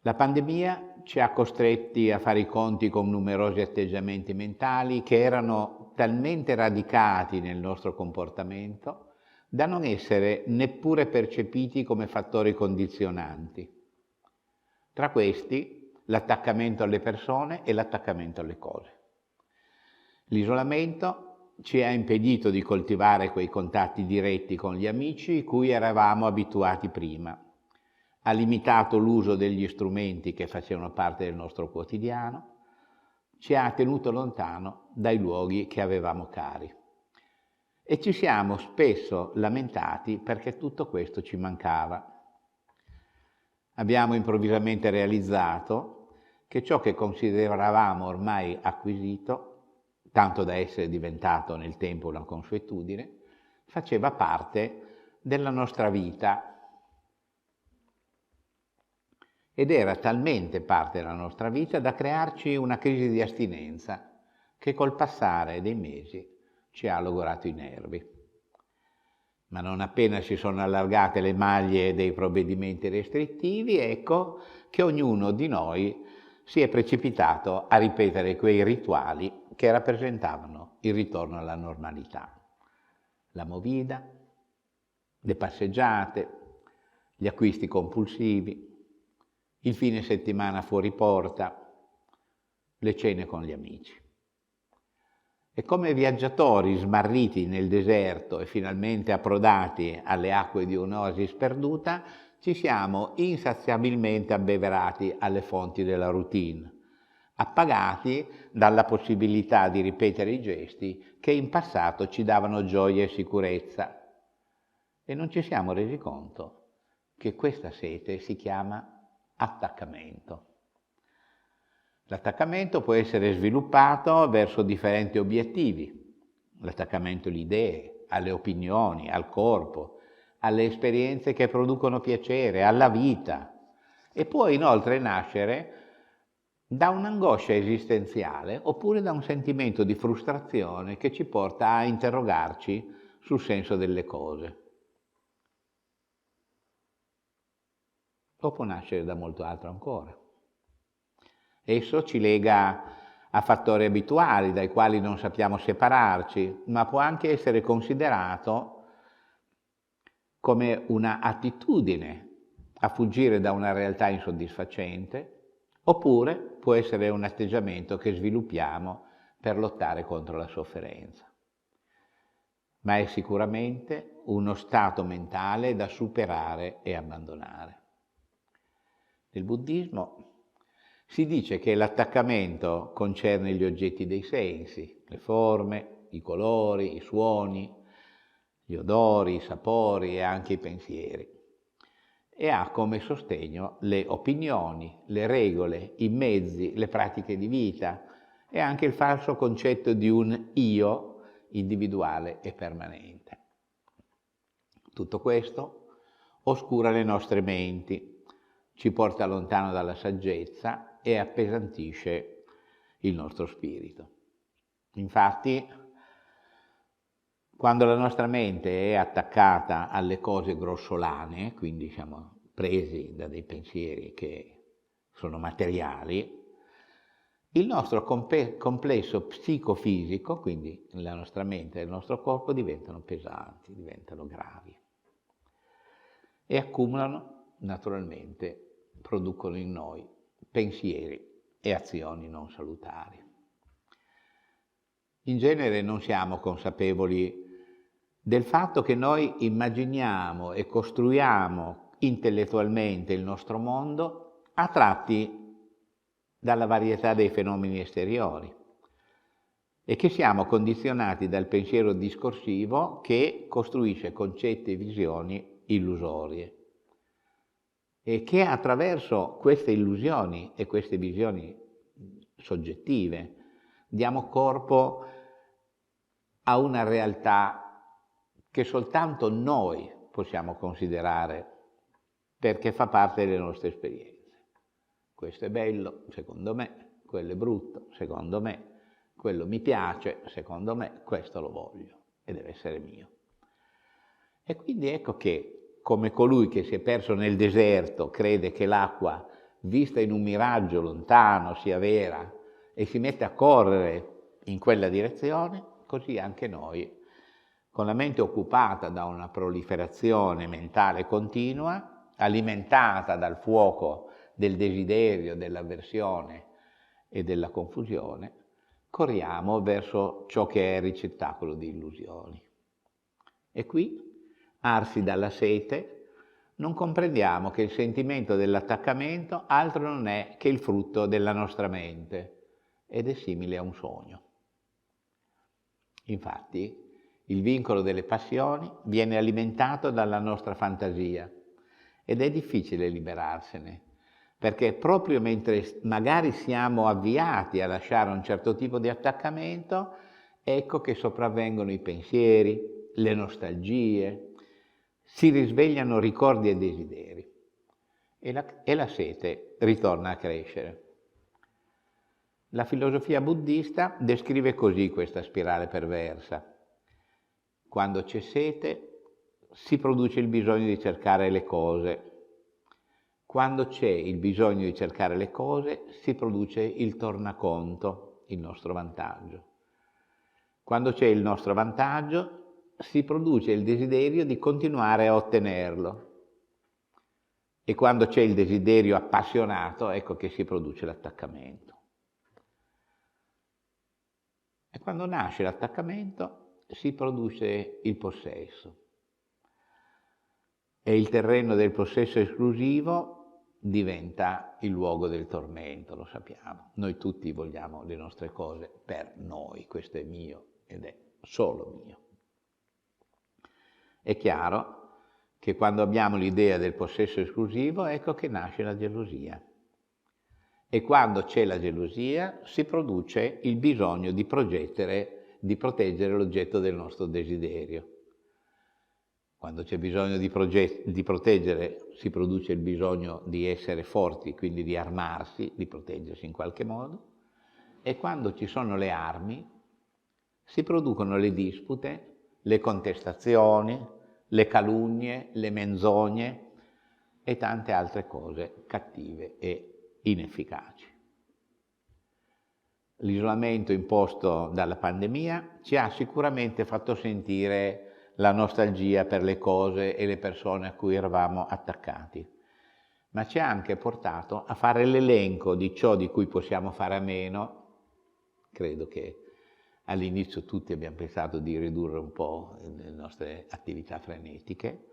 La pandemia ci ha costretti a fare i conti con numerosi atteggiamenti mentali che erano talmente radicati nel nostro comportamento da non essere neppure percepiti come fattori condizionanti. Tra questi, l'attaccamento alle persone e l'attaccamento alle cose. L'isolamento ci ha impedito di coltivare quei contatti diretti con gli amici cui eravamo abituati prima. Ha limitato l'uso degli strumenti che facevano parte del nostro quotidiano, ci ha tenuto lontano dai luoghi che avevamo cari. E ci siamo spesso lamentati perché tutto questo ci mancava. Abbiamo improvvisamente realizzato che ciò che consideravamo ormai acquisito, tanto da essere diventato nel tempo una consuetudine, faceva parte della nostra vita ed era talmente parte della nostra vita da crearci una crisi di astinenza che col passare dei mesi ci ha logorato i nervi. Ma non appena si sono allargate le maglie dei provvedimenti restrittivi, ecco che ognuno di noi si è precipitato a ripetere quei rituali che rappresentavano il ritorno alla normalità. La movida, le passeggiate, gli acquisti compulsivi, il fine settimana fuori porta, le cene con gli amici. E come viaggiatori smarriti nel deserto e finalmente approdati alle acque di un'oasi sperduta, ci siamo insaziabilmente abbeverati alle fonti della routine, appagati dalla possibilità di ripetere i gesti che in passato ci davano gioia e sicurezza. E non ci siamo resi conto che questa sete si chiama attaccamento. L'attaccamento può essere sviluppato verso differenti obiettivi. L'attaccamento alle idee, alle opinioni, al corpo, alle esperienze che producono piacere, alla vita. E può inoltre nascere da un'angoscia esistenziale oppure da un sentimento di frustrazione che ci porta a interrogarci sul senso delle cose. O può nascere da molto altro ancora. Esso ci lega a fattori abituali dai quali non sappiamo separarci, ma può anche essere considerato come una attitudine a fuggire da una realtà insoddisfacente, oppure può essere un atteggiamento che sviluppiamo per lottare contro la sofferenza. Ma è sicuramente uno stato mentale da superare e abbandonare. Nel buddismo si dice che l'attaccamento concerne gli oggetti dei sensi, le forme, i colori, i suoni, gli odori, i sapori e anche i pensieri, e ha come sostegno le opinioni, le regole, i mezzi, le pratiche di vita e anche il falso concetto di un io individuale e permanente. Tutto questo oscura le nostre menti, ci porta lontano dalla saggezza e appesantisce il nostro spirito. Infatti, quando la nostra mente è attaccata alle cose grossolane, quindi siamo presi da dei pensieri che sono materiali, il nostro complesso psicofisico, quindi la nostra mente e il nostro corpo, diventano pesanti, diventano gravi e accumulano naturalmente, producono in noi pensieri e azioni non salutari. In genere non siamo consapevoli del fatto che noi immaginiamo e costruiamo intellettualmente il nostro mondo attratti dalla varietà dei fenomeni esteriori e che siamo condizionati dal pensiero discorsivo che costruisce concetti e visioni illusorie. E che attraverso queste illusioni e queste visioni soggettive diamo corpo a una realtà che soltanto noi possiamo considerare perché fa parte delle nostre esperienze. Questo è bello, secondo me, quello è brutto, secondo me, quello mi piace, secondo me, questo lo voglio e deve essere mio. E quindi ecco che come colui che si è perso nel deserto crede che l'acqua vista in un miraggio lontano sia vera e si mette a correre in quella direzione, così anche noi, con la mente occupata da una proliferazione mentale continua, alimentata dal fuoco del desiderio, dell'avversione e della confusione, corriamo verso ciò che è ricettacolo di illusioni. E qui, arsi dalla sete, non comprendiamo che il sentimento dell'attaccamento altro non è che il frutto della nostra mente ed è simile a un sogno. Infatti, il vincolo delle passioni viene alimentato dalla nostra fantasia ed è difficile liberarsene, perché proprio mentre magari siamo avviati a lasciare un certo tipo di attaccamento, ecco che sopravvengono i pensieri, le nostalgie, si risvegliano ricordi e desideri e la sete ritorna a crescere. La filosofia buddista descrive così questa spirale perversa. Quando c'è sete si produce il bisogno di cercare le cose. Quando c'è il bisogno di cercare le cose si produce il tornaconto, il nostro vantaggio. Quando c'è il nostro vantaggio si produce il desiderio di continuare a ottenerlo. E quando c'è il desiderio appassionato, ecco che si produce l'attaccamento. E quando nasce l'attaccamento si produce il possesso. E il terreno del possesso esclusivo diventa il luogo del tormento, lo sappiamo. Noi tutti vogliamo le nostre cose per noi, questo è mio ed è solo mio. È chiaro che quando abbiamo l'idea del possesso esclusivo, ecco che nasce la gelosia. E quando c'è la gelosia si produce il bisogno di proteggere l'oggetto del nostro desiderio. Quando c'è bisogno di proteggere si produce il bisogno di essere forti, quindi di armarsi, di proteggersi in qualche modo, e quando ci sono le armi si producono le dispute, le contestazioni, le calunnie, le menzogne e tante altre cose cattive e inefficaci. L'isolamento imposto dalla pandemia ci ha sicuramente fatto sentire la nostalgia per le cose e le persone a cui eravamo attaccati, ma ci ha anche portato a fare l'elenco di ciò di cui possiamo fare a meno. Credo che all'inizio tutti abbiamo pensato di ridurre un po' le nostre attività frenetiche,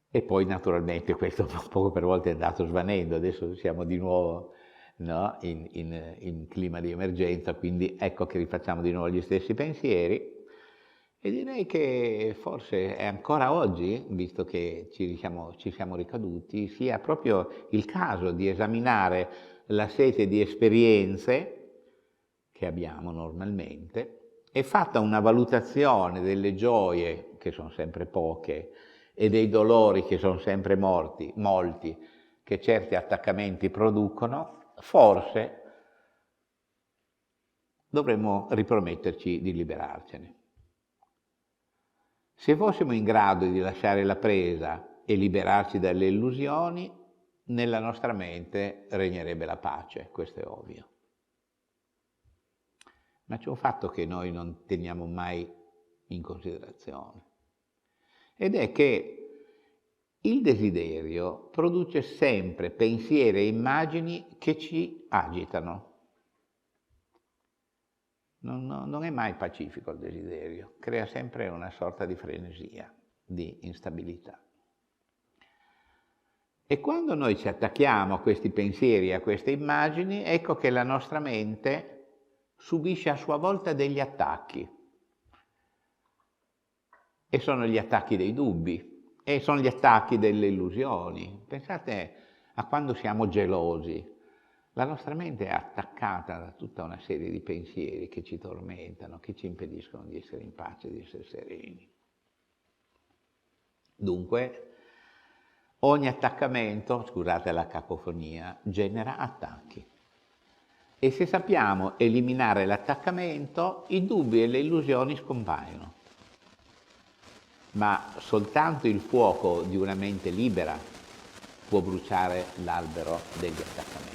e poi naturalmente questo poco per volta è andato svanendo, adesso siamo di nuovo, no, in clima di emergenza, quindi ecco che rifacciamo di nuovo gli stessi pensieri, e direi che forse è ancora oggi, visto che ci siamo ricaduti, sia proprio il caso di esaminare la sete di esperienze che abbiamo normalmente e, fatta una valutazione delle gioie, che sono sempre poche, e dei dolori, che sono sempre molti, che certi attaccamenti producono, forse dovremmo riprometterci di liberarcene. Se fossimo in grado di lasciare la presa e liberarci dalle illusioni, nella nostra mente regnerebbe la pace, questo è ovvio. Ma c'è un fatto che noi non teniamo mai in considerazione, ed è che il desiderio produce sempre pensieri e immagini che ci agitano. Non è mai pacifico il desiderio, crea sempre una sorta di frenesia, di instabilità. E quando noi ci attacchiamo a questi pensieri, a queste immagini, ecco che la nostra mente subisce a sua volta degli attacchi. E sono gli attacchi dei dubbi, e sono gli attacchi delle illusioni. Pensate a quando siamo gelosi. La nostra mente è attaccata da tutta una serie di pensieri che ci tormentano, che ci impediscono di essere in pace, di essere sereni. Dunque, ogni attaccamento, scusate la cacofonia, genera attacchi. E se sappiamo eliminare l'attaccamento, i dubbi e le illusioni scompaiono. Ma soltanto il fuoco di una mente libera può bruciare l'albero degli attaccamenti.